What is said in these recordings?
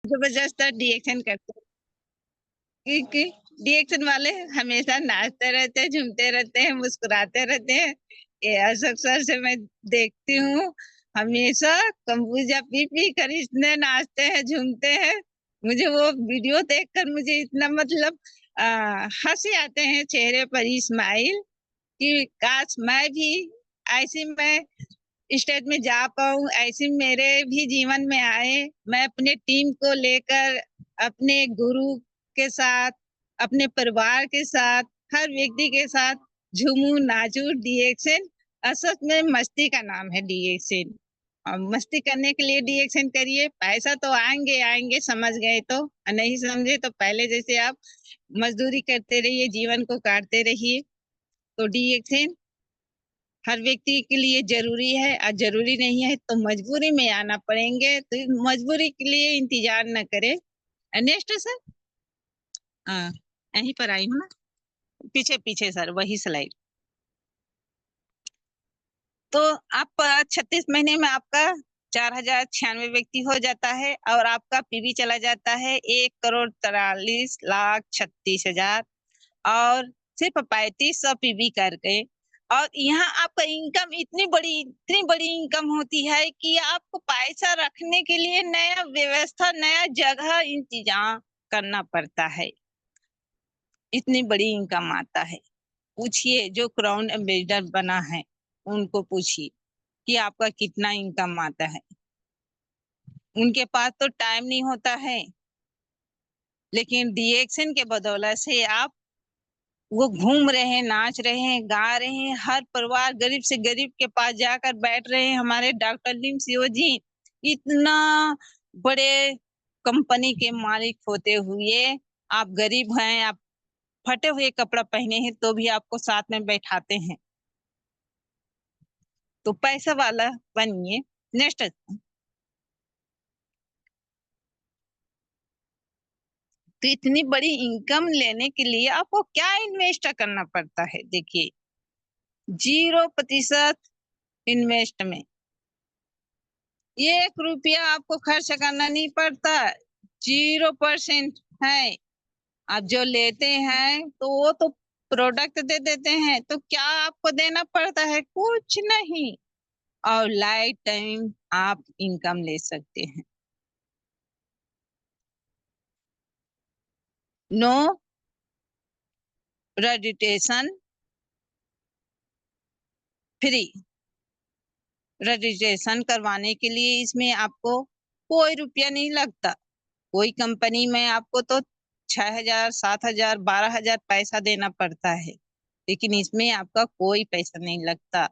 जबरदस्त रिएक्शन करते हैं कि रिएक्शन वाले हमेशा नाचते रहते हैं, झूमते रहते हैं, मुस्कुराते रहते हैं। ये अक्सर से मैं देखती हूँ, हमेशा कंबूजा पी पी कर इतने नाचते हैं, झूमते हैं। मुझे वो वीडियो देखकर मुझे इतना मतलब हंसी आते हैं चेहरे पर स्माइल कि काश मैं भी ऐसी मैं स्टेज में जा पाऊं, ऐसी मेरे भी जीवन में आए। मैं अपने टीम को लेकर, अपने गुरु के साथ, अपने परिवार के साथ, हर व्यक्ति के साथ झूमू, नाचू। डीएक्शन असल में मस्ती का नाम है डीएक्शन। और मस्ती करने के लिए डीएक्शन करिए, पैसा तो आएंगे आएंगे, समझ गए तो। नहीं समझे तो पहले जैसे आप मजदूरी करते रहिए, जीवन को काटते रहिए। तो डीएक्शन हर व्यक्ति के लिए जरूरी है, और जरूरी नहीं है तो मजबूरी में आना पड़ेंगे, तो मजबूरी के लिए इंतजार न करें। Next sir. हाँ, यहीं पर आई हूँ ना, पीछे पीछे सर, वही स्लाइड। तो आप 36 महीने में आपका 4096 व्यक्ति हो जाता है, और आपका पीवी चला जाता है 1,43,36,हजार, और सिर्फ 3500 पीवी करके। और यहाँ आपका इनकम इतनी बड़ी इनकम होती है कि आपको पैसा रखने के लिए नया व्यवस्था, नया जगह इंतजाम करना पड़ता है। इतनी बड़ी इनकम आता है। पूछिए जो क्राउन एम्बेसडर बना है उनको पूछिए कि आपका कितना इनकम आता है। उनके पास तो टाइम नहीं होता है, लेकिन डीएक्शन के बदौलत से आप वो घूम रहे हैं, नाच रहे हैं, गा रहे हैं, हर परिवार गरीब से गरीब के पास जाकर बैठ रहे हैं। हमारे डॉक्टर लीम सियो जी इतना बड़े कंपनी के मालिक होते हुए आप गरीब हैं, आप फटे हुए कपड़ा पहने हैं, तो भी आपको साथ में बैठाते हैं। तो पैसा वाला बनिए। नेक्स्ट। तो इतनी बड़ी इनकम लेने के लिए आपको क्या इन्वेस्ट करना पड़ता है? देखिए, 0% इन्वेस्ट में 1 रुपया आपको खर्च करना नहीं पड़ता। 0% है। आप जो लेते हैं तो वो तो प्रोडक्ट दे देते हैं, तो क्या आपको देना पड़ता है? कुछ नहीं। और लाइफ टाइम आप इनकम ले सकते हैं। No registration free. रजिस्ट्रेशन करवाने के लिए इसमें आपको कोई रुपया नहीं लगता। कोई कंपनी में आपको तो 6,000, 7,000, 12,000 पैसा देना पड़ता है, लेकिन इसमें आपका कोई पैसा नहीं लगता।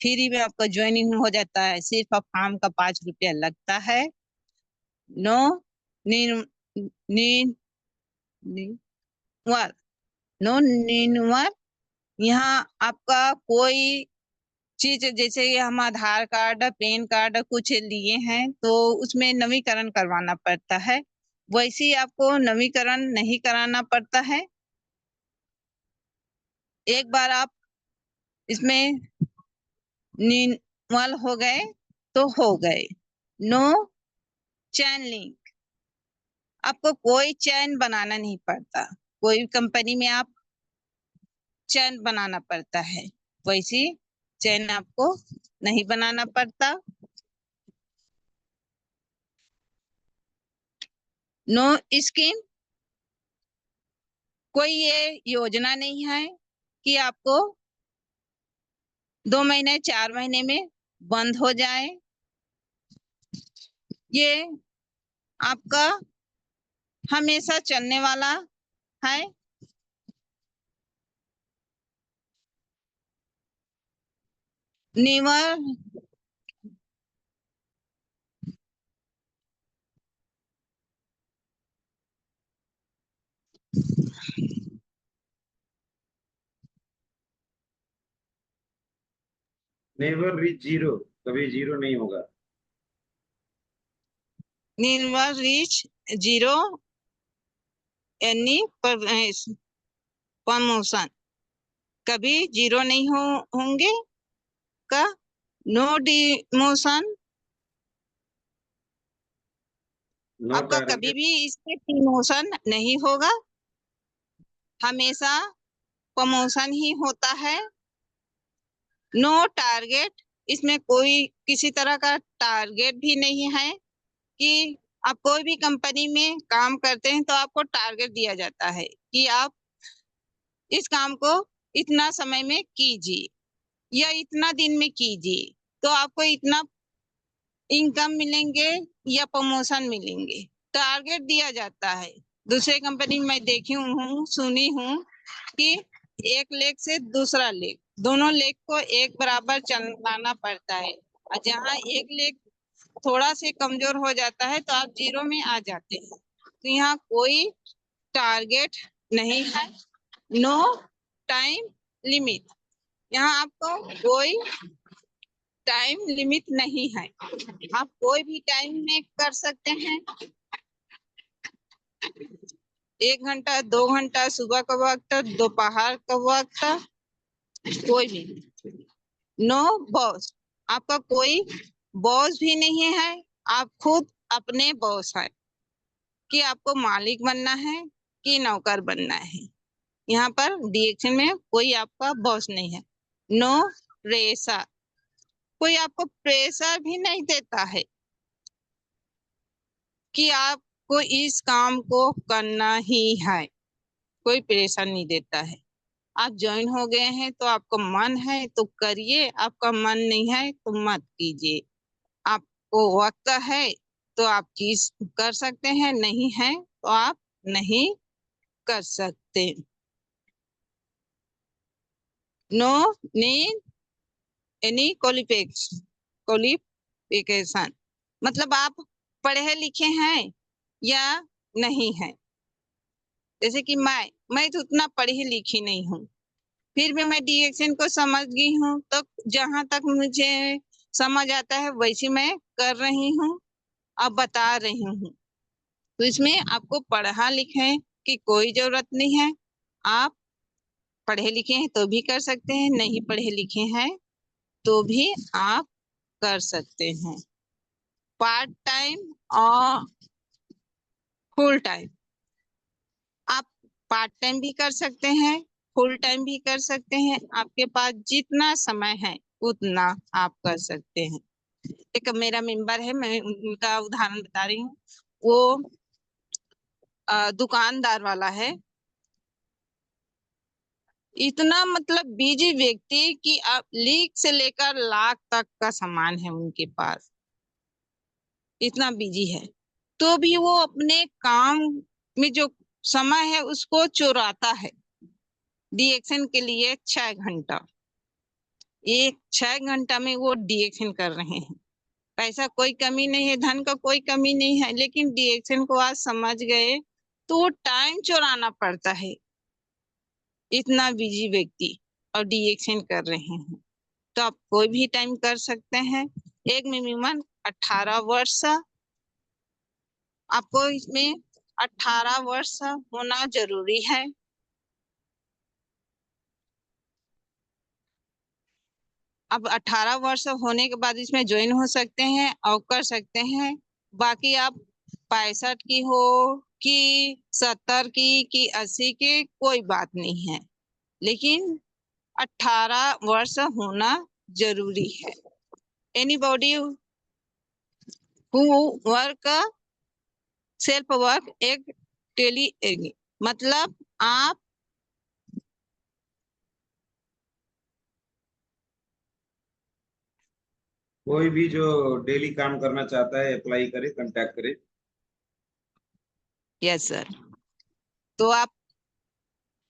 फ्री में आपका ज्वाइनिंग हो जाता है। सिर्फ फॉर्म का 5 रुपया लगता है। नो नीन नीन नीनवर नो नीनवर। यहाँ आपका कोई चीज, जैसे हम आधार कार्ड, पैन कार्ड कुछ लिए हैं तो उसमें नवीकरण करवाना पड़ता है, वैसे ही आपको नवीकरण नहीं कराना पड़ता है। एक बार आप इसमें निवल हो गए तो हो गए। नो चैन लिंक। आपको कोई चैन बनाना नहीं पड़ता। कोई कंपनी में आप चैन बनाना पड़ता है, वैसी चैन आपको नहीं बनाना पड़ता। No scheme. कोई ये योजना नहीं है कि आपको 2 महीने 4 महीने में बंद हो जाए। ये आपका हमेशा चलने वाला है। नेवर नेवर रीच जीरो, कभी जीरो नहीं होगा। Never reach zero any promotion. कभी जीरो नहीं होंगे का। No demotion. नो आपका कभी टारगेट। भी इसमें डिमोशन नहीं होगा, हमेशा प्रमोशन ही होता है। नो टारगेट, इसमें कोई किसी तरह का टारगेट भी नहीं है कि आप कोई भी कंपनी में काम करते हैं तो आपको टारगेट दिया जाता है कि आप इस काम को इतना समय में कीजिए या इतना दिन में कीजिए तो आपको इतना इनकम मिलेंगे या प्रमोशन मिलेंगे, टारगेट दिया जाता है। दूसरे कंपनी में मैं देखी हूँ, सुनी हूँ कि एक लेग से दूसरा लेग, दोनों लेग को एक बराबर चलाना पड़ता है, और जहाँ एक लेग थोड़ा से कमजोर हो जाता है तो आप जीरो में आ जाते हैं। तो यहाँ कोई टारगेट नहीं है, नो टाइम लिमिट, यहाँ आपको कोई टाइम लिमिट नहीं है, आप कोई भी टाइम में कर सकते हैं। 1 घंटा 2 घंटा, सुबह का वक्त, दोपहर का वक्त, कोई भी। नो बॉस, आपका कोई बॉस भी नहीं है, आप खुद अपने बॉस है कि आपको मालिक बनना है कि नौकर बनना है। यहाँ पर डीएक्शन में कोई आपका बॉस नहीं है। नो प्रेशर, कोई आपको प्रेशर भी नहीं देता है कि आपको इस काम को करना ही है, कोई प्रेशर नहीं देता है। आप ज्वाइन हो गए हैं तो आपका मन है तो करिए, आपका मन नहीं है तो मत कीजिए। आपको वक्त है तो आप चीज कर सकते हैं, नहीं है तो आप नहीं कर सकते। नो नीड एनी क्वालिफिकेशन, मतलब आप पढ़े लिखे हैं या नहीं है। जैसे कि मैं तो उतना पढ़ी लिखी नहीं हूँ, फिर भी मैं डीएक्शन को समझ गई हूँ, तो जहां तक मुझे समझ आता है वैसे मैं कर रही हूँ, अब बता रही हूँ। तो इसमें आपको पढ़ा लिखे की कोई जरूरत नहीं है, आप पढ़े लिखे हैं तो भी कर सकते हैं, नहीं पढ़े लिखे हैं तो भी आप कर सकते हैं। पार्ट टाइम और फुल टाइम, आप पार्ट टाइम भी कर सकते हैं, फुल टाइम भी कर सकते हैं, आपके पास जितना समय है उतना आप कर सकते हैं। एक मेरा मेंबर है, मैं उनका उदाहरण बता रही हूँ। वो दुकानदार वाला है, इतना मतलब बिजी व्यक्ति कि आप लीक से लेकर लाख तक का सामान है उनके पास, इतना बिजी है। तो भी वो अपने काम में जो समय है उसको चुराता है डीएक्शन के लिए 6 घंटा। एक 6 घंटा में वो डीएक्शन कर रहे हैं, पैसा कोई कमी नहीं है, धन का कोई कमी नहीं है, लेकिन डीएक्शन को आज समझ गए तो वो टाइम चुराना पड़ता है, इतना बिजी व्यक्ति और डीएक्शन कर रहे हैं। तो आप कोई भी टाइम कर सकते हैं, एक मिनिमम 18 वर्ष, आपको इसमें 18 वर्ष होना जरूरी है। अब 18 वर्ष होने के बाद इसमें ज्वाइन हो सकते हैं और कर सकते हैं। बाकी आप 65 की हो कि 70 की कि 80 की कोई बात नहीं है, लेकिन 18 वर्ष होना जरूरी है। Anybody who work self work एक टेली, मतलब आप कोई भी जो डेली काम करना चाहता है अप्लाई करे, कांटेक्ट करे। यस सर, तो आप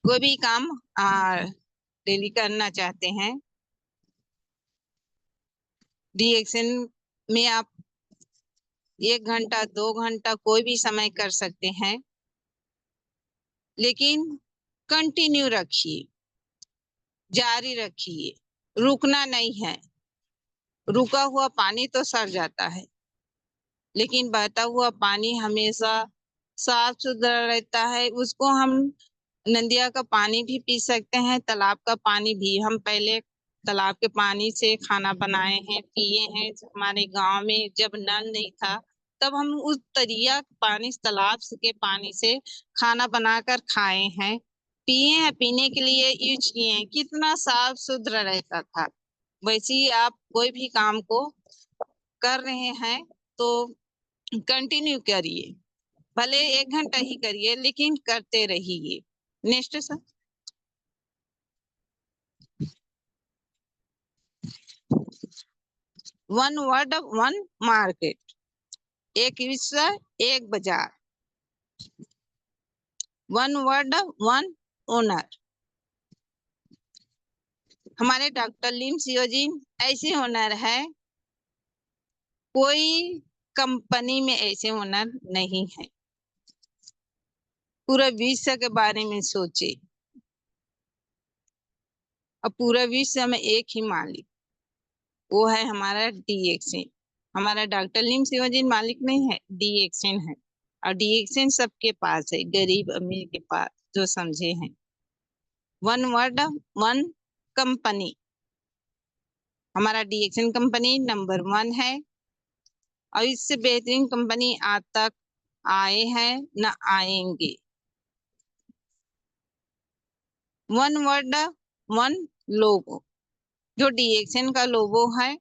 कोई भी काम डेली करना चाहते हैं डीएक्शन में, आप 1 घंटा 2 घंटा कोई भी समय कर सकते हैं, लेकिन कंटिन्यू रखिए, जारी रखिए, रुकना नहीं है। रुका हुआ पानी तो सड़ जाता है, लेकिन बहता हुआ पानी हमेशा साफ सुथरा रहता है, उसको हम नदिया का पानी भी पी सकते हैं, तालाब का पानी भी। हम पहले तालाब के पानी से खाना बनाए हैं, पिए हैं। हमारे गांव में जब नल नहीं था तब हम उस दरिया पानी, तालाब के पानी से खाना बनाकर खाए हैं, पिए हैं, पीने के लिए यूज किए हैं, कितना साफ सुथरा रहता था। वैसे ही आप कोई भी काम को कर रहे हैं तो कंटिन्यू करिए, भले 1 घंटा ही करिए लेकिन करते रहिए। Next sir. One word one market, एक विश्व एक बाजार। One word one owner. हमारे डॉक्टर लिम सियोजिन ऐसे ओनर है, कोई कंपनी में ऐसे ओनर नहीं है। पूरा विश्व के बारे में सोचे, अब पूरा विश्व में एक ही मालिक, वो है हमारा डीएक्सएन। हमारा डॉक्टर लिम सियोजिन मालिक नहीं है, डीएक्सएन है। और डीएक्सएन सबके पास है, गरीब अमीर के पास, जो समझे हैं। वन वर्ड वन कंपनी, हमारा डीएक्सएन कंपनी नंबर 1 है, और इससे बेहतरीन कंपनी आज तक आए हैं न आएंगे। वन वर्ड वन लोगो, जो डीएक्सएन का लोगो है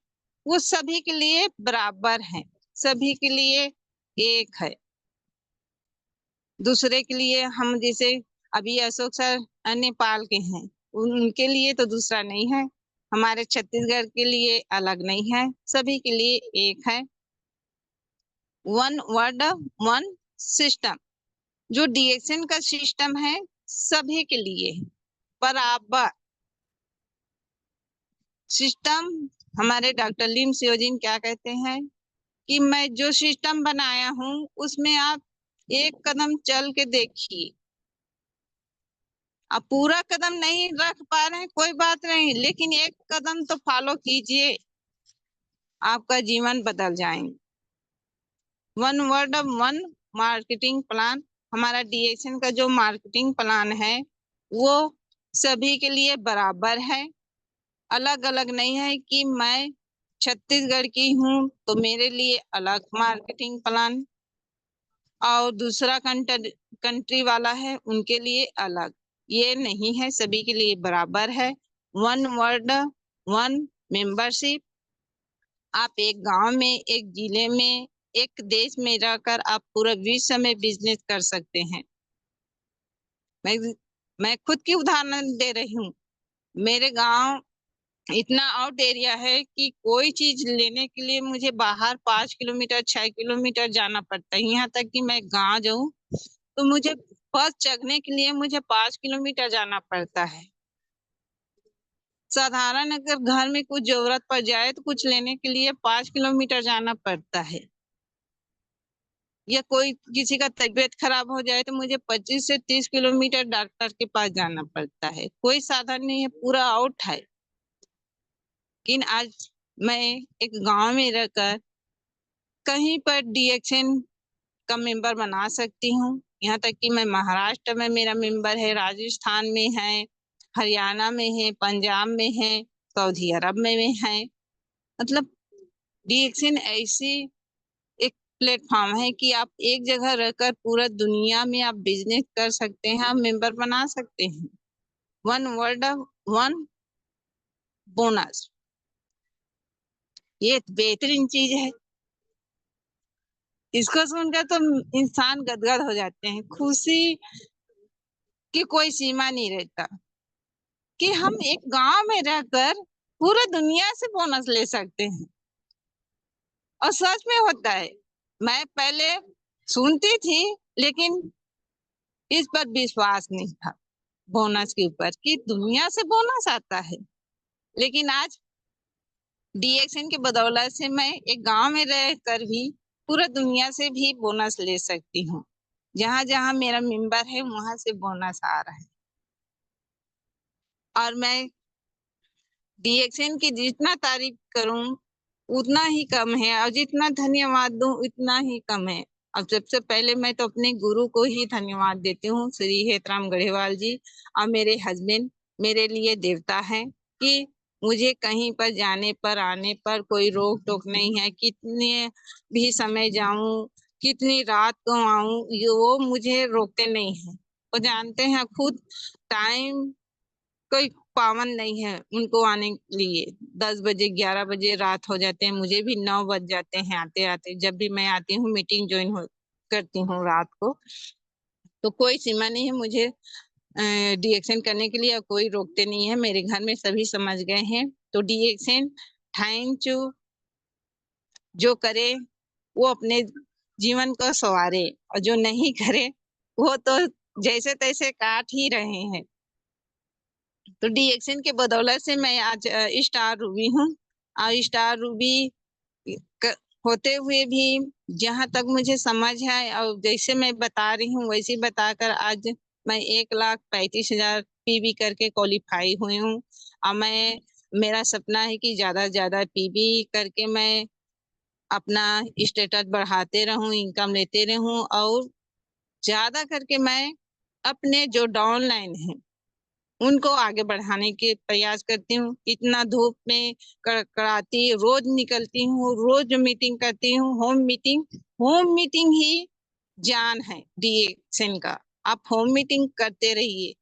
वो सभी के लिए बराबर है, सभी के लिए एक है। दूसरे के लिए हम जैसे अभी अशोक सर नेपाल के हैं, उनके लिए तो दूसरा नहीं है, हमारे छत्तीसगढ़ के लिए अलग नहीं है, सभी के लिए एक है। वन वर्ड वन सिस्टम, जो डीएक्सएन का सिस्टम है सभी के लिए है, बराबर सिस्टम। हमारे डॉक्टर लिम सियोजिन क्या कहते हैं कि मैं जो सिस्टम बनाया हूं उसमें आप एक कदम चल के देखिए। आप पूरा कदम नहीं रख पा रहे हैं कोई बात नहीं, लेकिन एक कदम तो फॉलो कीजिए, आपका जीवन बदल जाएंगे। One word one marketing plan, हमारा डीएक्सएन का जो मार्केटिंग प्लान है वो सभी के लिए बराबर है, अलग अलग नहीं है कि मैं छत्तीसगढ़ की हूँ तो मेरे लिए अलग मार्केटिंग प्लान और दूसरा कंट्री वाला है उनके लिए अलग, ये नहीं है, सभी के लिए बराबर है। वन वर्ड वन मेंबरशिप, आप एक गांव में, एक जिले में, एक देश में रहकर आप पूरा विश्व में बिजनेस कर सकते हैं। मैं खुद की उदाहरण दे रही हूँ। मेरे गांव इतना आउट एरिया है कि कोई चीज लेने के लिए मुझे बाहर 5 किलोमीटर 6 किलोमीटर जाना पड़ता है। यहाँ तक कि मैं गांव जाऊं तो मुझे बस चढ़ने के लिए मुझे 5 किलोमीटर जाना पड़ता है। साधारण अगर घर में कुछ जरूरत पड़ जाए तो कुछ लेने के लिए 5 किलोमीटर जाना पड़ता है, या कोई किसी का तबीयत खराब हो जाए तो मुझे 25 से 30 किलोमीटर डॉक्टर के पास जाना पड़ता है। कोई साधन नहीं है, पूरा आउट है। लेकिन आज मैं एक गांव में रहकर कहीं पर डीएक्सएन का मेंबर बना सकती हूँ। यहाँ तक कि मैं महाराष्ट्र में मेरा मेंबर है, राजस्थान में है, हरियाणा में है, पंजाब में है, सऊदी अरब में है। मतलब डीएक्सएन ऐसी एक प्लेटफॉर्म है कि आप एक जगह रहकर पूरा दुनिया में आप बिजनेस कर सकते हैं, आप मेंबर बना सकते हैं। वन वर्ड वन बोनस, ये बेहतरीन चीज है। इसको सुनकर तो इंसान गदगद हो जाते हैं, खुशी की कोई सीमा नहीं रहता कि हम एक गांव में रहकर पूरे दुनिया से बोनस ले सकते हैं। और सच में होता है, मैं पहले सुनती थी लेकिन इस पर विश्वास नहीं था बोनस के ऊपर कि दुनिया से बोनस आता है। लेकिन आज डीएक्सएन की बदौलत से मैं एक गांव में रहकर भी पूरा दुनिया से भी बोनस ले सकती हूँ। जहां जहां मेरा मेंबर है वहां से बोनस आ रहा है, और मैं डीएक्सएन की जितना तारीफ करूं उतना ही कम है, और जितना धन्यवाद दूं उतना ही कम है। अब सबसे पहले मैं तो अपने गुरु को ही धन्यवाद देती हूँ, श्री हेतराम गढ़ेवाल जी, और मेरे हस्बैंड मेरे लिए देवता हैं कि मुझे कहीं पर जाने पर आने पर कोई रोक टोक नहीं है। कितने भी समय जाऊं, कितनी रात को आऊं, ये वो मुझे रोकते नहीं है। वो जानते हैं खुद, टाइम कोई पावन नहीं है उनको आने के लिए। 10 बजे 11 बजे रात हो जाते हैं, मुझे भी 9 बज जाते हैं आते आते। जब भी मैं आती हूँ मीटिंग ज्वाइन हो करती हूँ रात को, तो कोई सीमा नहीं है मुझे डीएक्शन करने के लिए, और कोई रोकते नहीं है। मेरे घर में सभी समझ गए हैं। तो डीएक्शन थैंक यू, जो करे वो अपने जीवन को संवारे, और जो नहीं करे वो तो जैसे तैसे काट ही रहे हैं। तो डीएक्शन के बदौलत से मैं आज स्टार रूबी हूँ। और स्टार रूबी क- होते हुए भी जहां तक मुझे समझ है, और जैसे मैं बता रही हूँ वैसे बताकर आज मैं 1,35,000 पीबी करके क्वालिफाई हुई हूँ। और मैं, मेरा सपना है कि ज्यादा से ज्यादा पीबी करके मैं अपना स्टेटस बढ़ाते रहूं, इनकम लेते रहूं, और ज्यादा करके मैं अपने जो डाउनलाइन है उनको आगे बढ़ाने के प्रयास करती हूँ। इतना धूप में कड़कड़ाती रोज निकलती हूँ, रोज मीटिंग करती हूँ, होम मीटिंग ही जान है डीएक्शन का। आप होम मीटिंग करते रहिए,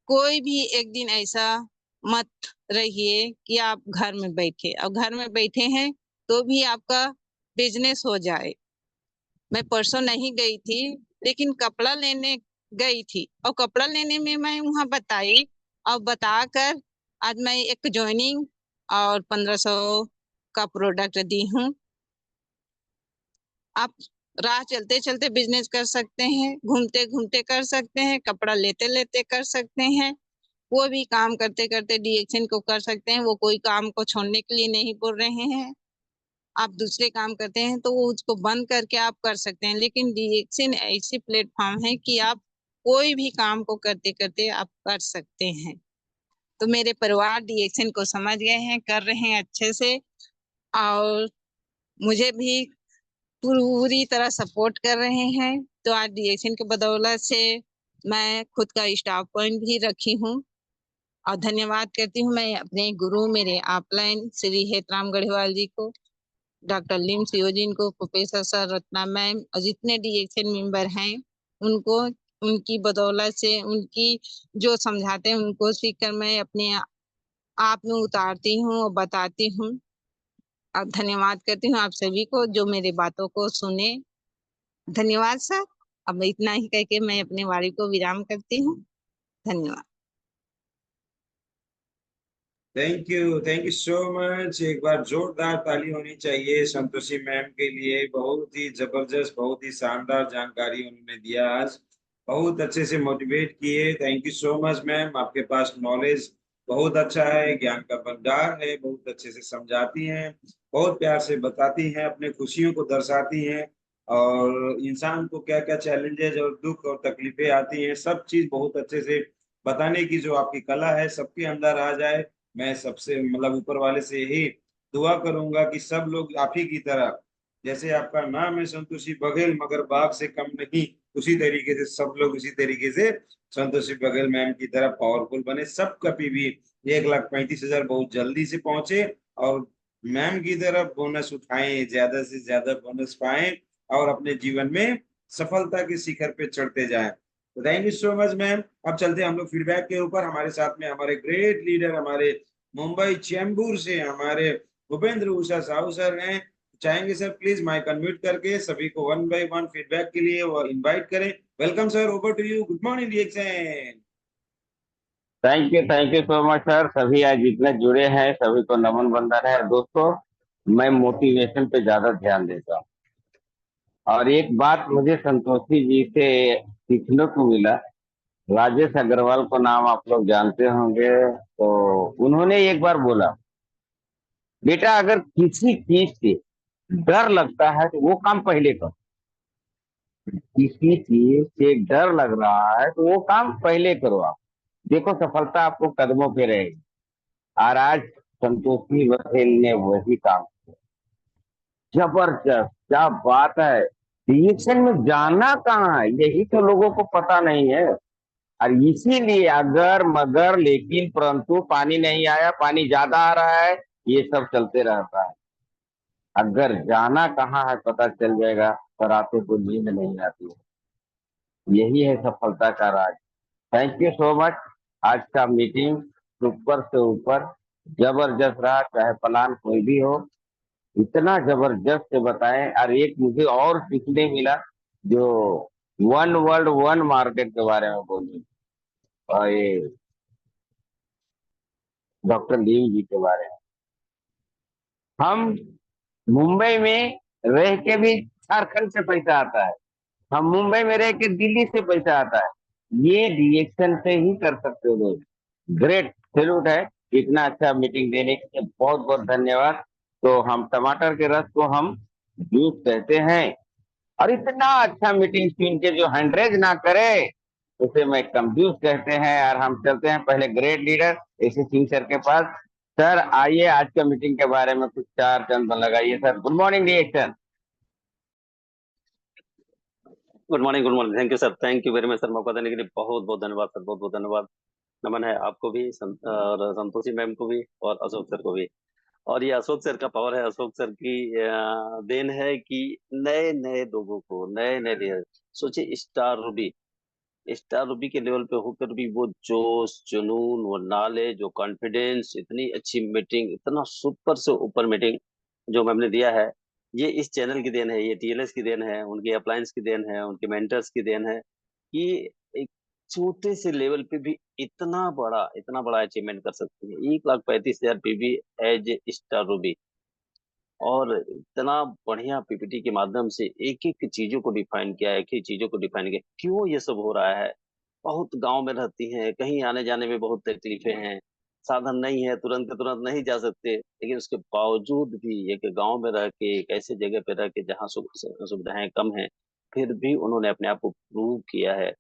कोई भी एक दिन ऐसा मत रहिए कि आप घर में बैठे, और घर में बैठे हैं तो भी आपका बिजनेस हो जाए। मैं परसों नहीं गई थी, लेकिन कपड़ा लेने गई थी, और कपड़ा लेने में मैं वहां बताई, और बताकर आज मैं एक ज्वाइनिंग और 1500 का प्रोडक्ट दी हूँ। आप राह चलते चलते बिजनेस कर सकते हैं, घूमते घूमते कर सकते हैं, कपड़ा लेते लेते कर सकते हैं, वो भी काम करते करते डीएक्शन को कर सकते हैं। वो कोई काम को छोड़ने के लिए नहीं बोल रहे हैं। आप दूसरे काम करते हैं तो वो उसको बंद करके आप कर सकते हैं, लेकिन डीएक्शन ऐसी प्लेटफॉर्म है कि आप कोई भी काम को करते करते आप कर सकते हैं। तो मेरे परिवार डीएक्शन को समझ गए हैं, कर रहे हैं अच्छे से, और मुझे भी पूरी तरह सपोर्ट कर रहे हैं। तो आज डीएक्शन के बदौलत से मैं खुद का स्टाफ पॉइंट भी रखी हूँ। और धन्यवाद करती हूँ मैं अपने गुरु, मेरे अपलाइन श्री हेतराम गढ़वाल जी को, डॉक्टर लिम सियोजिन को, प्रोफेसर सर रत्ना मैम, और जितने डीएक्शन मेंबर हैं उनको, उनकी बदौलत से, उनकी जो समझाते हैं उनको सीखकर मैं अपने आप में उतारती हूँ और बताती हूँ। अब धन्यवाद करती हूँ आप सभी को जो मेरे बातों को सुने। धन्यवाद सर। अब इतना ही कह के मैं अपने वाणी को विराम करती हूँ। धन्यवाद। Thank you so much. एक बार जोरदार ताली होनी चाहिए संतोषी मैम के लिए। बहुत ही जबरदस्त, बहुत ही शानदार जानकारी उन्होंने दिया आज, बहुत अच्छे से मोटिवेट किए। Thank you so much ma'am. आपके पास नॉलेज बहुत अच्छा है, ज्ञान का भंडार है, बहुत अच्छे से समझाती हैं, बहुत प्यार से बताती हैं, अपने खुशियों को दर्शाती हैं, और इंसान को क्या क्या चैलेंजेस और दुख और तकलीफें आती हैं सब चीज बहुत अच्छे से बताने की जो आपकी कला है सबके अंदर आ जाए। मैं सबसे मतलब ऊपर वाले से यही दुआ करूंगा कि सब लोग आप ही की तरह, जैसे आपका नाम है संतोषी बघेल मगर बाघ से कम नहीं, उसी तरीके से सब लोग उसी तरीके से संतोषी बघेल मैम की तरह पावरफुल बने। सब कभी भी 1,35,000 बहुत जल्दी से पहुंचे, और मैम की तरह बोनस उठाएं, ज्यादा से ज्यादा बोनस पाएं, और अपने जीवन में सफलता के शिखर पे चढ़ते जाएं। तो thank you so much ma'am. अब चलते हैं हम लोग फीडबैक के ऊपर। हमारे साथ में हमारे ग्रेट लीडर, हमारे मुंबई चेंबूर से हमारे भूपेंद्र उषा साहू सर हैं। चाहेंगे सर प्लीज माइक अनम्यूट करके सभी को वन बाय वन फीडबैक के लिए वो इनवाइट करें। Welcome sir, over to you. Good morning reaction. Thank you so much sir. सभी आज जितने जुड़े हैं सभी को नमन बंदन है। दोस्तों, मैं मोटिवेशन पे ज्यादा ध्यान देता हूँ, और एक बात मुझे संतोषी जी से सीखने को मिला। राजेश अग्रवाल को नाम आप लोग जानते होंगे। तो उन्होंने एक बार बोला, बेटा अगर किसी चीज से डर लगता है तो वो काम पहले करो। किसी चीज से डर लग रहा है तो वो काम पहले करो। आप देखो सफलता आपको कदमों पे रहेगी। और आज संतोषी बघेल ने वही काम किया। जबरदस्त, क्या बात है। रिएक्शन में जाना कहाँ है, यही तो लोगों को पता नहीं है। और इसीलिए अगर मगर लेकिन परंतु पानी नहीं आया, पानी ज्यादा आ रहा है, ये सब चलते रहता है। अगर जाना कहाँ है पता चल जाएगा, पर रातों को नींद नहीं आती है। यही है सफलता का राज। Thank you so much. आज का मीटिंग ऊपर से ऊपर जबरदस्त रहा, चाहे प्लान कोई भी हो, इतना जबरदस्त से बताएं। और एक मुझे और सीखने मिला, जो वन वर्ल्ड वन मार्केट के बारे में बोली, और ये डॉक्टर लीव जी के बारे में। हम मुंबई में रह के भी झारखंड से पैसा आता है, हम मुंबई में रह के दिल्ली से पैसा आता है। ये रिएक्शन से ही कर सकते हो लोग। ग्रेट सैल्यूट है। इतना अच्छा मीटिंग देने के लिए बहुत बहुत धन्यवाद। तो हम टमाटर के रस को हम जूस कहते हैं, और इतना अच्छा मीटिंग सुन के जो हैंडरेज ना करे उसे मैं कंफ्यूज कहते हैं। और हम चलते हैं पहले great leader AC Singh sir के पास। सर आइए, आज का मीटिंग के बारे में कुछ चार चंद लगाइए sir. Good morning reaction. Good morning, good morning. Thank you sir, thank you very much sir. मौका देने के लिए बहुत बहुत धन्यवाद सर, बहुत बहुत धन्यवाद। नमन है आपको भी, और संतोषी मैम को भी, और अशोक सर को भी। और ये अशोक सर का पावर है, अशोक सर की देन है कि नए नए लोगों को, नए नए लेयर, सोचिए स्टार रूबी के लेवल पे होकर भी वो जोश, जुनून, वो नॉलेज, वो कॉन्फिडेंस, इतनी अच्छी मीटिंग, इतना सुपर से ऊपर मीटिंग जो मैम ने दिया है, ये इस चैनल की देन है, ये टीएलएस की देन है, उनके अप्लायंस की देन है, उनके मेंटर्स की देन है कि एक छोटे से लेवल पे भी इतना बड़ा अचीवमेंट कर सकते हैं। 1,35,000 PV as a star ruby, और इतना बढ़िया पीपीटी के माध्यम से एक एक चीजों को डिफाइन किया है, एक एक चीजों को डिफाइन किया। क्यों ये सब हो रहा है? बहुत गांव में रहती हैं, कहीं आने जाने में बहुत तकलीफें हैं, साधन नहीं है, तुरंत के तुरंत नहीं जा सकते, लेकिन उसके बावजूद भी एक गांव में रह के, एक ऐसे जगह पे रह के जहाँ सुविधाएं कम हैं, फिर भी उन्होंने अपने आप को प्रूव किया है।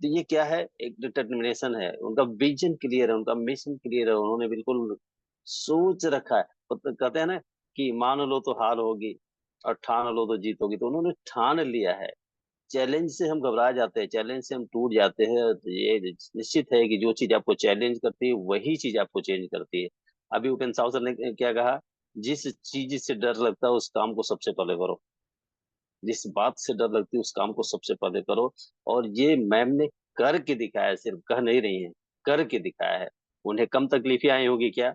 तो ये क्या है? एक डिटर्मिनेशन है, उनका विजन क्लियर है, उनका मिशन क्लियर है, उन्होंने बिल्कुल सोच रखा है। कहते हैं ना कि मान लो तो हार होगी और ठान लो तो जीत होगी, तो उन्होंने ठान लिया है। चैलेंज से हम घबरा जाते हैं, चैलेंज से हम टूट जाते हैं, तो ये निश्चित है कि जो चीज आपको चैलेंज करती है वही चीज आपको चेंज करती है। अभी उपेंद्र साव सर ने क्या कहा? जिस चीज से डर लगता है उस काम को सबसे पहले करो, जिस बात से डर लगती है उस काम को सबसे पहले करो। और ये मैम ने करके दिखाया है, सिर्फ कह नहीं रही है, करके दिखाया है। उन्हें कम तकलीफें आई होगी क्या?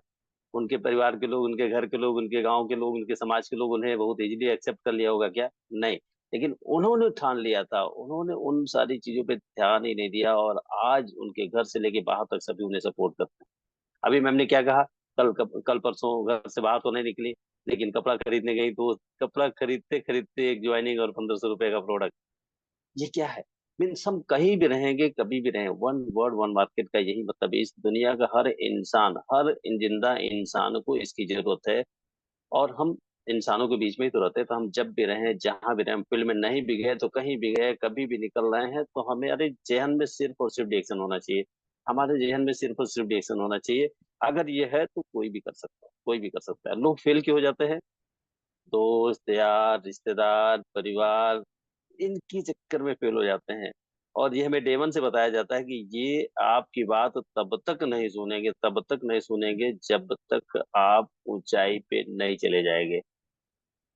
उनके परिवार के लोग, उनके घर के लोग, उनके गांव के लोग, उनके समाज के लोग उन्हें बहुत इजीली एक्सेप्ट कर लिया होगा क्या? नहीं। लेकिन उन्होंने ठान लिया था, उन्होंने उन सारी चीजों पे ध्यान ही नहीं दिया, और आज उनके घर से लेके बाहर तक सभी उन्हें सपोर्ट करते हैं। अभी मैम ने क्या कहा? कल परसों घर से बाहर तो नहीं निकली, लेकिन कपड़ा खरीदने गई तो कपड़ा खरीदते खरीदते एक ज्वाइनिंग और 1,500 रुपए का प्रोडक्ट। ये क्या है? मीन्स हम कहीं भी रहेंगे, कभी भी रहें, वन वर्ड वन मार्केट का यही मतलब है। इस दुनिया का हर इंसान, हर जिंदा इंसान को इसकी जरूरत है। और हम इंसानों के बीच में ही तो रहते हैं, तो हम जब भी रहें, जहां भी रहें, हम फील्ड में नहीं भी गए तो कहीं भी गए, कभी भी निकल रहे हैं, तो हमारे जहन में सिर्फ और सिर्फ डिएक्शन होना चाहिए। हमारे जहन में सिर्फ और सिर्फ डिएक्शन होना चाहिए। अगर ये है तो कोई भी कर सकता है, कोई भी कर सकता है। लोग फेल क्यों हो जाते हैं? दोस्त, यार, रिश्तेदार, परिवार, इनकी चक्कर में फेल हो जाते हैं। और ये हमें डे 1 से बताया जाता है कि ये आपकी बात तब तक नहीं सुनेंगे, तब तक नहीं सुनेंगे जब तक आप ऊंचाई पे नहीं चले जाएंगे।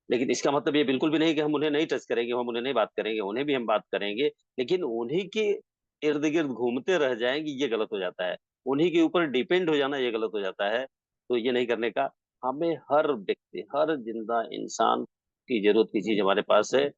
लेकिन इसका मतलब ये बिल्कुल भी नहीं कि हम उन्हें नहीं टच करेंगे, हम उन्हें नहीं बात करेंगे, उन्हें भी हम बात करेंगे, लेकिन उन्हीं के इर्द गिर्द घूमते रह जाएंगे, ये गलत हो जाता है। उन्हीं के ऊपर डिपेंड हो जाना, ये गलत हो जाता है। तो ये नहीं करने का। हमें हर व्यक्ति, हर जिंदा इंसान की जरूरत की चीज हमारे पास है।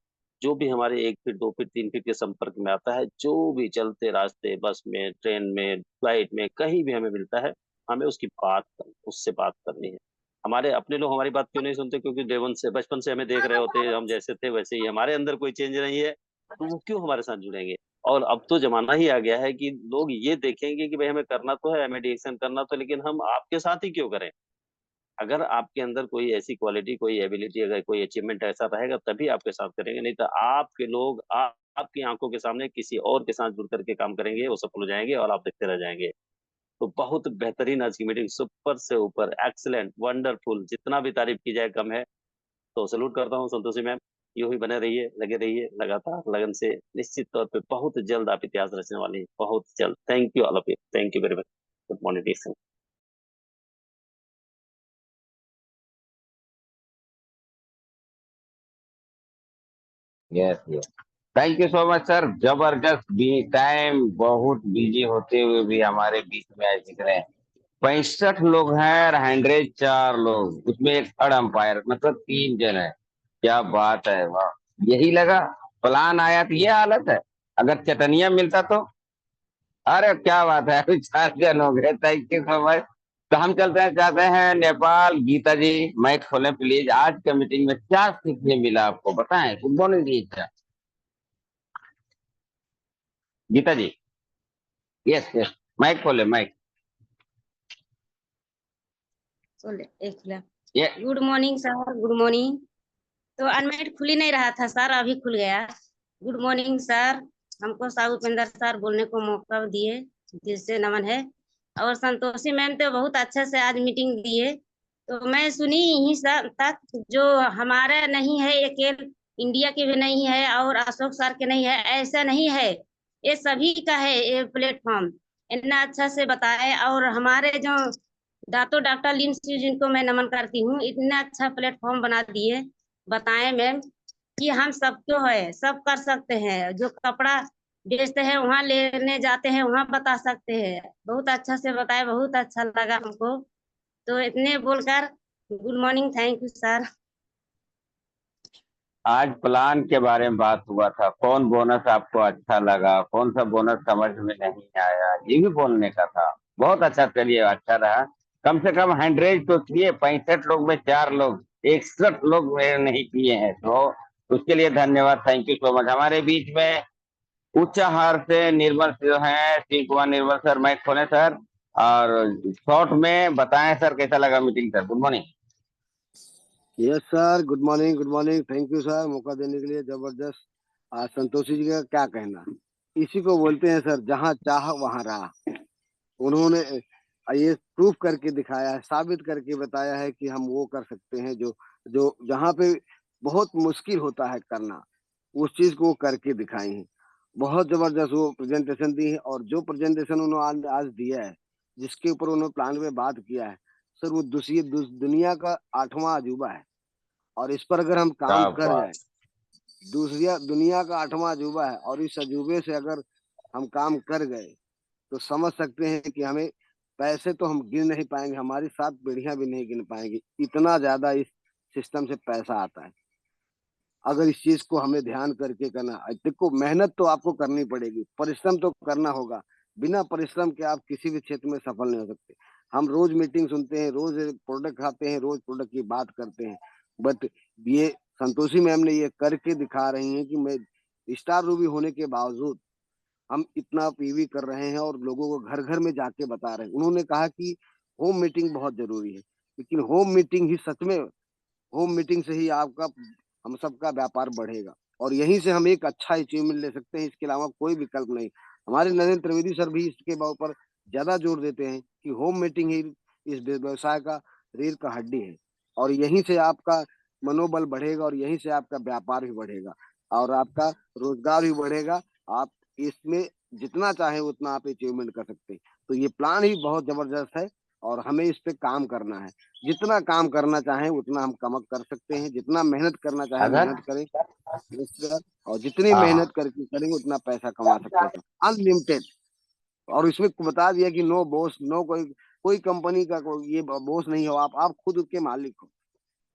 जो भी हमारे 1 फीट, 2 फीट, 3 फीट के संपर्क में आता है, जो भी चलते रास्ते, बस में, ट्रेन में, फ्लाइट में, कहीं भी हमें मिलता है, हमें उसकी बात करनी, उससे बात करनी है। हमारे अपने लोग हमारी बात क्यों नहीं सुनते? क्योंकि डे 1 से, बचपन से हमें देख रहे होते हैं, हम जैसे थे वैसे ही, हमारे अंदर कोई चेंज नहीं है, तो वो क्यों हमारे साथ जुड़ेंगे? और अब तो जमाना ही आ गया है कि लोग ये देखेंगे कि भाई हमें करना तो है, हमें डिएक्शन करना तो है, लेकिन हम आपके साथ ही क्यों करें? अगर आपके अंदर कोई ऐसी क्वालिटी, कोई एबिलिटी, अगर कोई अचीवमेंट ऐसा रहेगा, तभी आपके साथ करेंगे, नहीं तो आपके लोग आपकी आंखों के सामने किसी और के साथ जुड़ करके काम करेंगे, वो सफल हो जाएंगे और आप देखते रह जाएंगे। तो बहुत बेहतरीन आज की मीटिंग, सुपर से ऊपर, एक्सीलेंट, वंडरफुल, जितना भी तारीफ की जाए कम है। तो सैल्यूट करता हूँ संतोषी मैम। यूं ही बने रहिए, लगे रहिए लगातार लगन से। निश्चित तौर पे बहुत जल्द आप इतिहास रचने वाले हैं, बहुत जल्द। Thank you all of you, thank you very much. Good morning. Yes yes, thank you so much sir. जबरदस्त भी टाइम, बहुत बिजी होते हुए भी हमारे बीच में आज दिख रहे हैं। 65 लोग हैं और 104 लोग, उसमें एक थर्ड अंपायर, मतलब 3 जन है। क्या बात है, वाह। यही लगा, प्लान आया तो ये हालत है। अगर चटनिया मिलता तो, अरे क्या बात है। अभी 4 जन हो गए, थैंक यू सो मच। तो हम चलते हैं, चाहते हैं नेपाल। गीता जी माइक खोलें प्लीज। आज के मीटिंग में क्या सीखने मिला आपको, बताएं। Good morning Geeta. Geeta ji, yes yes, mike खोले, माइक। एक मिनट। ये good morning sir, good morning. तो अनम्यूट खुल ही नहीं रहा था सर, अभी खुल गया। Good morning sir. हमको साहू उपेंद्र सर बोलने को मौका दिए, जिससे नमन है। और संतोषी मैम तो बहुत अच्छे से आज मीटिंग दिए, तो मैं सुनी यहीं तक। जो हमारा नहीं है, ये केवल इंडिया के भी नहीं है और अशोक सर के नहीं है, ऐसा नहीं है। ये सभी का है ये प्लेटफॉर्म। इतना अच्छा से बताए, और हमारे जो डॉक्टर लिन सी, जिनको मैं नमन करती हूँ, इतना अच्छा प्लेटफॉर्म बना दिए। बताएं मैम कि हम सबको है, सब कर सकते हैं। जो कपड़ा बेचते हैं वहाँ लेने जाते हैं, वहाँ बता सकते हैं। बहुत अच्छा से बताए, बहुत अच्छा लगा हमको। तो इतने बोलकर good morning, thank you sir. आज प्लान के बारे में बात हुआ था, कौन बोनस आपको अच्छा लगा, कौन सा बोनस समझ में नहीं आया, ये भी बोलने का था। बहुत अच्छा, चलिए अच्छा रहा। कम से कम 100 तो किए। 65 लोग में 4 लोग, 61 लोग मेरे नहीं किए हैं, तो उसके लिए धन्यवाद, थैंक यू सो मच। हमारे बीच में उच्चाहार से निर्मल जो है, शिव कुमार निर्मल सर, माइक खोले सर। और शॉर्ट में बताएं सर, कैसा लगा meeting sir. Good morning. Yes sir, good morning, good morning. Thank you sir, मौका देने के लिए। जबरदस्त। आज संतोषी जी का क्या कहना, इसी को बोलते हैं सर, जहाँ चाह वहाँ रहा। उन्होंने ये प्रूफ करके दिखाया है, साबित करके बताया है कि हम वो कर सकते हैं जो जो जहाँ पे बहुत मुश्किल होता है करना, उस चीज को वो करके दिखाई है। बहुत जबरदस्त वो प्रेजेंटेशन दी है, और जो प्रेजेंटेशन उन्होंने आज दिया है, जिसके ऊपर उन्होंने प्लान में बात किया है सर, वो दुनिया का 8वां अजूबा है। और इस पर अगर हम काम क्या कर बात। जाए, दूसरी दुनिया का 8वां अजूबा है, और इस अजूबे से अगर हम काम कर गए तो समझ सकते हैं कि हमें पैसे तो हम गिन नहीं पाएंगे, हमारी 7 पीढ़ियां भी नहीं गिन पाएंगी, इतना ज्यादा इस सिस्टम से पैसा आता है। अगर इस चीज को हमें ध्यान करके करना, देखो मेहनत तो आपको करनी पड़ेगी, परिश्रम तो करना होगा। बिना परिश्रम के आप किसी भी क्षेत्र में सफल नहीं हो सकते। हम रोज मीटिंग सुनते हैं, रोज प्रोडक्ट खाते हैं, रोज प्रोडक्ट की बात करते हैं, बट ये संतोषी मैम ने ये करके दिखा रही हैं कि मैं स्टार रूबी होने के बावजूद हम इतना पीवी कर रहे हैं और लोगों को घर घर में जाके बता रहे हैं। उन्होंने कहा कि होम मीटिंग बहुत जरूरी है, लेकिन होम मीटिंग ही सच में, होम मीटिंग से ही आपका, हम सबका व्यापार बढ़ेगा, और यहीं से हम एक अच्छा अचीवमेंट ले सकते हैं। इसके अलावा कोई विकल्प नहीं। हमारे नरेंद्र त्रिवेदी सर भी इसके ऊपर ज्यादा जोर देते हैं कि होम मीटिंग ही इस व्यवसाय का रीढ़ का हड्डी है, और यहीं से आपका मनोबल बढ़ेगा, और यहीं से आपका व्यापार भी बढ़ेगा, और आपका रोजगार भी बढ़ेगा। आप इसमें जितना चाहे उतना आप अचीवमेंट कर सकते हैं। तो ये प्लान ही बहुत जबरदस्त है, और हमें इस पे काम करना है। जितना काम करना चाहें उतना हम कम कर सकते हैं, जितना मेहनत करना चाहे अगर मेहनत करें, और जितनी हाँ हाँ, मेहनत करके करेंगे उतना पैसा कमा सकते हैं, अनलिमिटेड। और इसमें बता दिया कि नो बॉस, नो कोई कोई कंपनी का कोई ये बॉस नहीं हो, आप खुद उसके मालिक हो।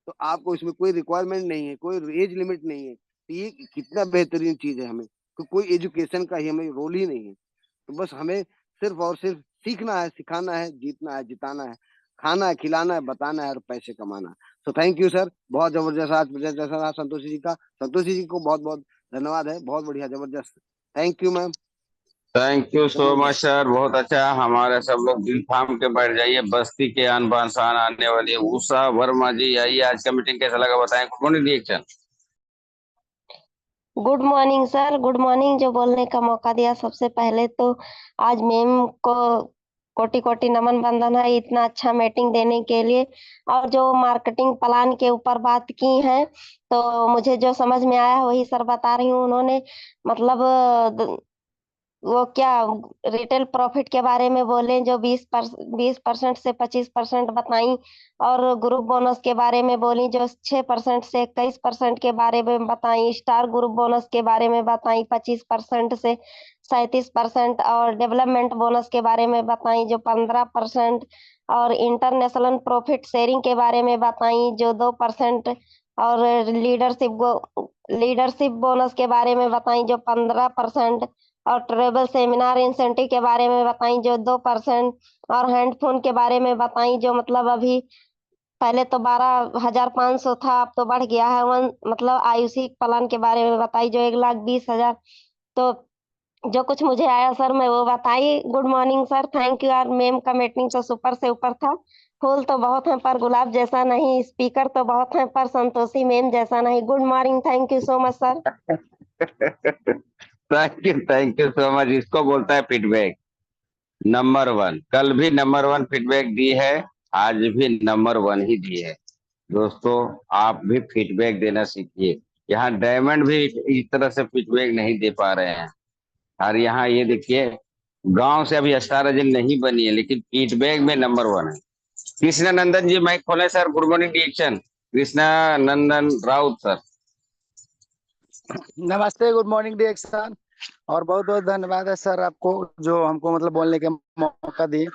तो आपको इसमें कोई रिक्वायरमेंट नहीं है, कोई एज लिमिट नहीं है। तो ये कितना बेहतरीन चीज है। हमें कोई एजुकेशन का ही हमें रोल ही नहीं है। तो बस हमें सिर्फ और सिर्फ सीखना है, सिखाना है, जीतना है, जिताना है, खाना है, खिलाना है, बताना है, और पैसे कमाना है। तो थैंक यू सर, बहुत जबरदस्त आज प्रेजेंटेशन रहा संतोषी जी का। संतोषी जी को बहुत बहुत धन्यवाद है, बहुत बढ़िया, जबरदस्त। Thank you ma'am. Thank you so much sir, बहुत अच्छा। हमारे सब लोग दिल थाम के बैठ जाइए। बस्ती के आन बान शान आने वाली उषा वर्मा जी, आइए। आज का मीटिंग कैसा लगा बताएं। कौन reaction. Good morning sir, good morning. जो बोलने का मौका दिया, सबसे पहले तो आज मैम को कोटि कोटि नमन बंदन है इतना अच्छा मीटिंग देने के लिए। और जो मार्केटिंग प्लान के ऊपर बात की है तो मुझे जो समझ में आया वही सर बता रही हूँ। उन्होंने मतलब वो क्या रिटेल प्रॉफिट के बारे में बोले जो 20% से 25% बताई, और ग्रुप बोनस के बारे में बोली जो 6% से 21% के बारे में बताई, स्टार ग्रुप बोनस के बारे में बताई 25% से 37%, और डेवलपमेंट बोनस के बारे में बताई जो 15%, और इंटरनेशनल प्रॉफिट शेयरिंग के बारे में बताई जो 2%, और लीडरशिप बोनस के बारे में बताई जो 15%, और ट्रेवल सेमिनार इंसेंटिव के बारे में बताई जो 2%, और हैंड फोन के बारे में बताई जो मतलब अभी पहले तो 12,500 था अब तो बढ़ गया है मतलब आयुषी प्लान के बारे में बताई जो 1,20,000। तो जो कुछ मुझे आया सर मैं वो बताई। Good morning sir, thank you. और मैम का मीटिंग तो सुपर से ऊपर था। फूल तो बहुत है पर गुलाब जैसा नहीं, स्पीकर तो बहुत है पर संतोषी मैम जैसा नहीं। Good morning, thank you so much sir. Thank you so much. इसको बोलता है फीडबैक नंबर 1। कल भी नंबर 1 फीडबैक दी है, आज भी नंबर 1 ही दी है। दोस्तों आप भी फीडबैक देना सीखिए। यहाँ डायमंड भी इस तरह से फीडबैक नहीं दे पा रहे हैं। और यहाँ ये देखिए गांव से अभी स्टार एजेंट नहीं बनी है लेकिन फीडबैक में नंबर 1 है। कृष्णा नंदन जी माइक खोले sir. Good morning reaction. Krishna Nandan Raut sir. नमस्ते, गुड मॉर्निंग डिएक्शन। और बहुत बहुत धन्यवाद है सर आपको जो हमको मतलब बोलने के मौका दिए।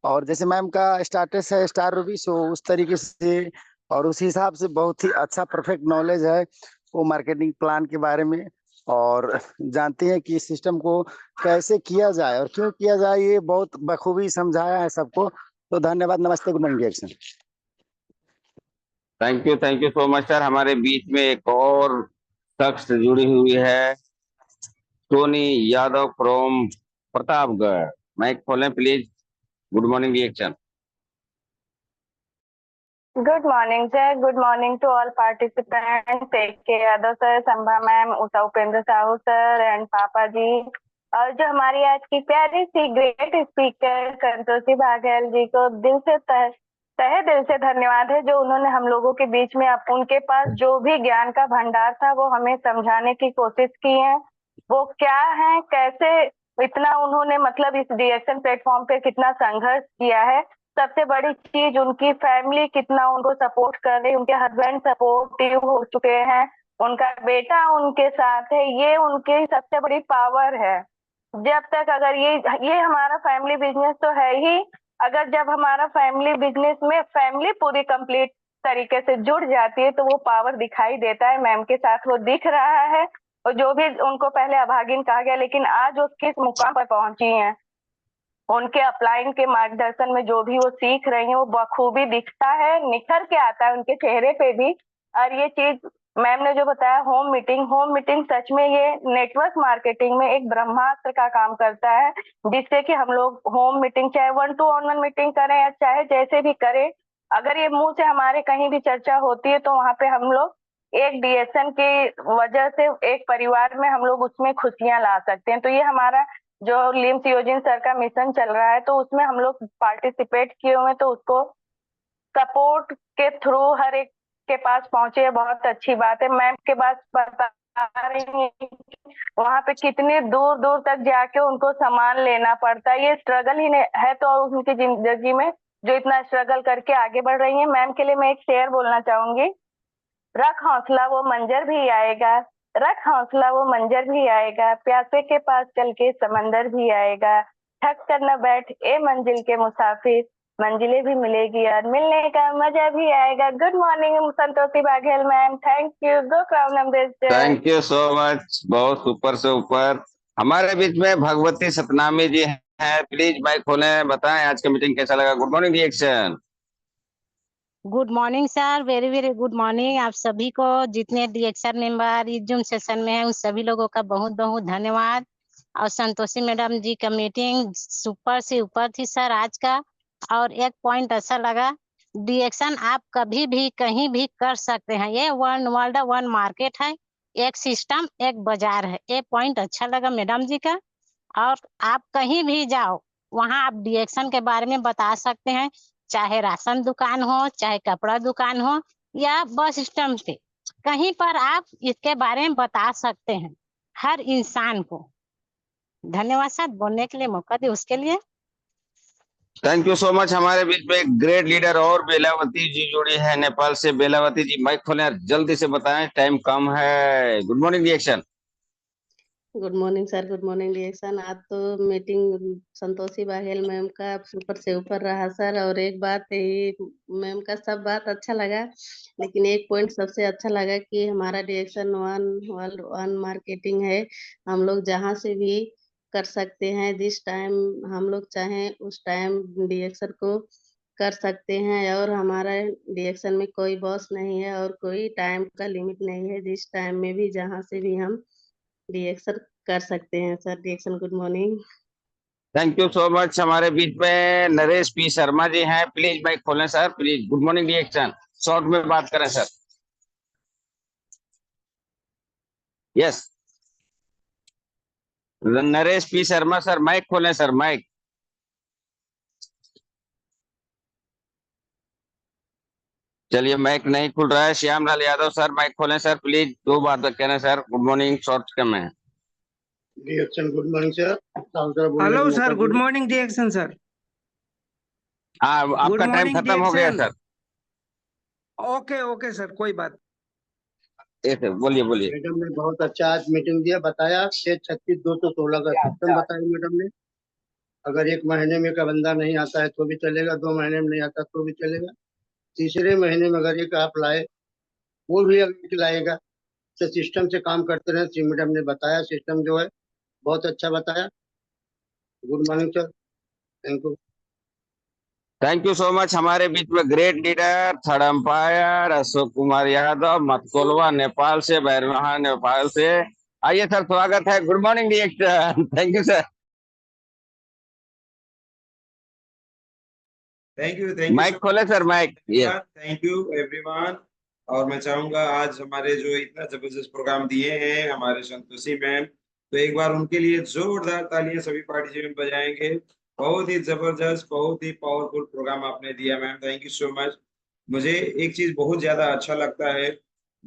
और जैसे मैम का स्टाटस है स्टार रूबी, सो उस तरीके से और उस हिसाब से बहुत ही अच्छा परफेक्ट नॉलेज है वो मार्केटिंग प्लान के बारे में, और जानते हैं कि इस सिस्टम को कैसे किया जाए और क्यों किया जाए, ये बहुत बखूबी समझाया है सबको। तो धन्यवाद, नमस्ते, गुड मॉर्निंग डिएक्शन। Thank you so much sir. हमारे बीच में एक और शख्स जुड़ी हुई है, सोनी यादव फ्रॉम प्रतापगढ़। माइक खोलें please. Good morning reaction. Good morning, sir. Good morning to all participants. A.K. Yadav sir, Sambha ma'am, Usha Upendra Sahu sir, and पापा जी। और जो हमारी आज की प्यारी सी ग्रेट स्पीकर संतोषी बाघेल जी को दिल से तहे दिल से धन्यवाद है जो उन्होंने हम लोगों के बीच में उनके पास जो भी ज्ञान का भंडार था वो हमें समझाने की कोशिश की है। वो क्या है, कैसे इतना उन्होंने मतलब इस डिएक्शन प्लेटफॉर्म पे कितना संघर्ष किया है। सबसे बड़ी चीज उनकी फैमिली कितना उनको सपोर्ट कर रही है। उनके हस्बैंड सपोर्टिव हो चुके हैं, उनका बेटा उनके साथ है, ये उनकी सबसे बड़ी पावर है। जब तक अगर ये हमारा फैमिली बिजनेस तो है ही, अगर जब हमारा फैमिली बिजनेस में फैमिली पूरी कंप्लीट तरीके से जुड़ जाती है तो वो पावर दिखाई देता है। मैम के साथ वो दिख रहा है, और जो भी उनको पहले अभागिन कहा गया लेकिन आज वो किस मुकाम पर पहुंची हैं, उनके अपलाइन के मार्गदर्शन में जो भी वो सीख रही हैं वो बखूबी दिखता है, निखर के आता है उनके चेहरे पे भी। और ये चीज मैम ने जो बताया होम मीटिंग सच में ये नेटवर्क मार्केटिंग में एक ब्रह्मास्त्र का काम करता है, जिससे कि हम लोग होम मीटिंग चाहे 1-to-1 मीटिंग करें या चाहे जैसे भी करें, अगर ये मुंह से हमारे कहीं भी चर्चा होती है तो वहां पे हम लोग एक डीएसएन की वजह से एक परिवार में हम लोग उसमें खुशियां ला सकते हैं। तो ये हमारा जो लिम्स योजिन सर का मिशन चल रहा है तो उसमें हम लोग पार्टिसिपेट किए हुए, तो उसको सपोर्ट के थ्रू हर एक के पास पहुंचे, बहुत अच्छी बात है। मैम के पास बता रही हैं वहां पे कितने दूर दूर तक जाके उनको सामान लेना पड़ता है। ये स्ट्रगल ही है तो उनकी जिंदगी में जो इतना स्ट्रगल करके आगे बढ़ रही है। मैम के लिए मैं एक शेर बोलना चाहूंगी, रख हौसला वो मंजर भी आएगा, रख हौसला वो मंजर भी आएगा, प्यासे के पास चल के समंदर भी आएगा, थक कर न बैठ ए मंजिल के मुसाफिर, मंजिलें भी मिलेगी और मिलने का मजा भी आएगा। Good morning Santoshi Baghel ma'am, thank you. Go crown ambassador. Thank you so much. बहुत ऊपर से ऊपर। हमारे बीच में भगवती सतनामी जी हैं, प्लीज माइक खोलें, बताएं आज का मीटिंग कैसा लगा। Good morning reaction. Good morning sir, very very good morning. आप सभी को जितने डिएक्शन मेंबर इस जूम सेशन में है उन सभी लोगों का बहुत बहुत धन्यवाद। और संतोषी मैडम जी का मीटिंग सुपर से ऊपर थी सर आज का। और एक पॉइंट अच्छा लगा, डिएक्शन आप कभी भी कहीं भी कर सकते हैं। ये वन वर्ल्ड वन मार्केट है, एक सिस्टम एक बाजार है। ये पॉइंट अच्छा लगा मैडम जी का। और आप कहीं भी जाओ वहाँ आप डिएक्शन के बारे में बता सकते हैं, चाहे राशन दुकान हो, चाहे कपड़ा दुकान हो, या बस स्टैंड पे, कहीं पर आप इसके बारे में बता सकते हैं हर इंसान को। धन्यवाद सर, बोलने के लिए मौका दे उसके लिए। Thank you so much. हमारे बीच में एक ग्रेट लीडर और बेलावती जी जुड़ी है नेपाल से। बेलावती जी माइक खोलें और जल्दी से बताएं, टाइम कम है। Good morning reaction. Good morning sir, good morning reaction. आज तो मीटिंग संतोषी बाहेल मैम का ऊपर से ऊपर रहा सर, और एक बात यही, मैम का सब बात अच्छा लगा, लेकिन एक पॉइंट सबसे अच्छा लगा कि हमारा रिएक्शन वन मार्केटिंग है। हम लोग जहाँ से भी कर सकते हैं, जिस टाइम हम लोग चाहें उस टाइम रिएक्शन को कर सकते हैं, और हमारा रिएक्शन में कोई बॉस नहीं है और कोई टाइम का लिमिट नहीं है। जिस टाइम में भी जहाँ से भी हम रिएक्शन कर सकते हैं sir. Reaction good morning. Thank you so much. हमारे बीच में नरेश पी शर्मा जी हैं। प्लीज माइक खोलें sir, please. Good morning reaction, short में बात करें sir. Yes, Naresh P Sharma sir, mike खोलें सर, माइक। चलिए, माइक नहीं खुल रहा है। श्यामलाल यादव सर, माइक खोलें सर, प्लीज। दो बात कहना सर। गुड मॉर्निंग, शॉर्ट में है। Reaction good morning sir. Hello sir, good morning reaction sir. आपका टाइम खत्म हो गया सर। ओके ओके सर, कोई बात। सर बोलिए बोलिए। मैडम ने बहुत अच्छा आज मीटिंग दिया, बताया 636,216 का सिस्टम बताया मैडम ने। अगर एक महीने में का बंदा नहीं आता है तो भी चलेगा, 2 महीने में नहीं आता तो भी चलेगा, तीसरे महीने में अगर एक आप लाए, वो भी अगर लाएगा तो सिस्टम से काम करते रहे। श्री मैडम ने बताया, सिस्टम जो है बहुत अच्छा बताया। Good morning sir, thank you. Thank you so much. हमारे बीच में great leader, third umpire Ashok Kumar Yadav, Matkolwa Nepal से, बैरवहा नेपाल से। आइए सर, स्वागत है। Good morning reaction. Thank you sir. Thank you mike खोले sir, mike. Thank you everyone. और मैं चाहूंगा आज हमारे जो इतना जबरदस्त प्रोग्राम दिए हैं हमारे संतोषी मैम, तो एक बार उनके लिए जोरदार तालियां सभी पार्टिसिपेंट बजाएंगे। बहुत ही जबरदस्त, बहुत ही पावरफुल प्रोग्राम आपने दिया ma'am, thank you so much. मुझे एक चीज बहुत ज्यादा अच्छा लगता है,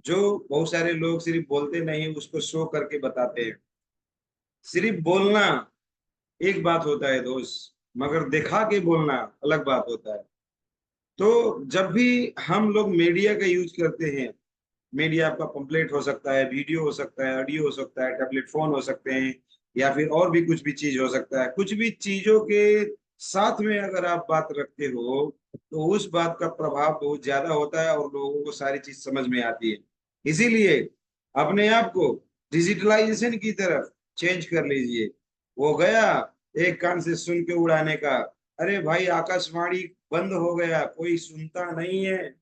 जो बहुत सारे लोग सिर्फ बोलते नहीं, उसको शो करके बताते हैं। सिर्फ बोलना एक बात होता है दोस्त, मगर दिखा के बोलना अलग बात होता है। तो जब भी हम लोग मीडिया का यूज करते हैं, मीडिया आपका पंपलेट हो सकता है, वीडियो हो सकता है, ऑडियो हो सकता है, टैबलेट फोन हो सकते हैं, या फिर और भी कुछ भी चीज हो सकता है। कुछ भी चीजों के साथ में अगर आप बात रखते हो तो उस बात का प्रभाव बहुत ज्यादा होता है और लोगों को सारी चीज समझ में आती है। इसीलिए अपने आप को डिजिटलाइजेशन की तरफ चेंज कर लीजिए। वो गया एक कान से सुन के उड़ाने का, अरे भाई आकाशवाणी बंद हो गया, कोई सुनता नहीं है,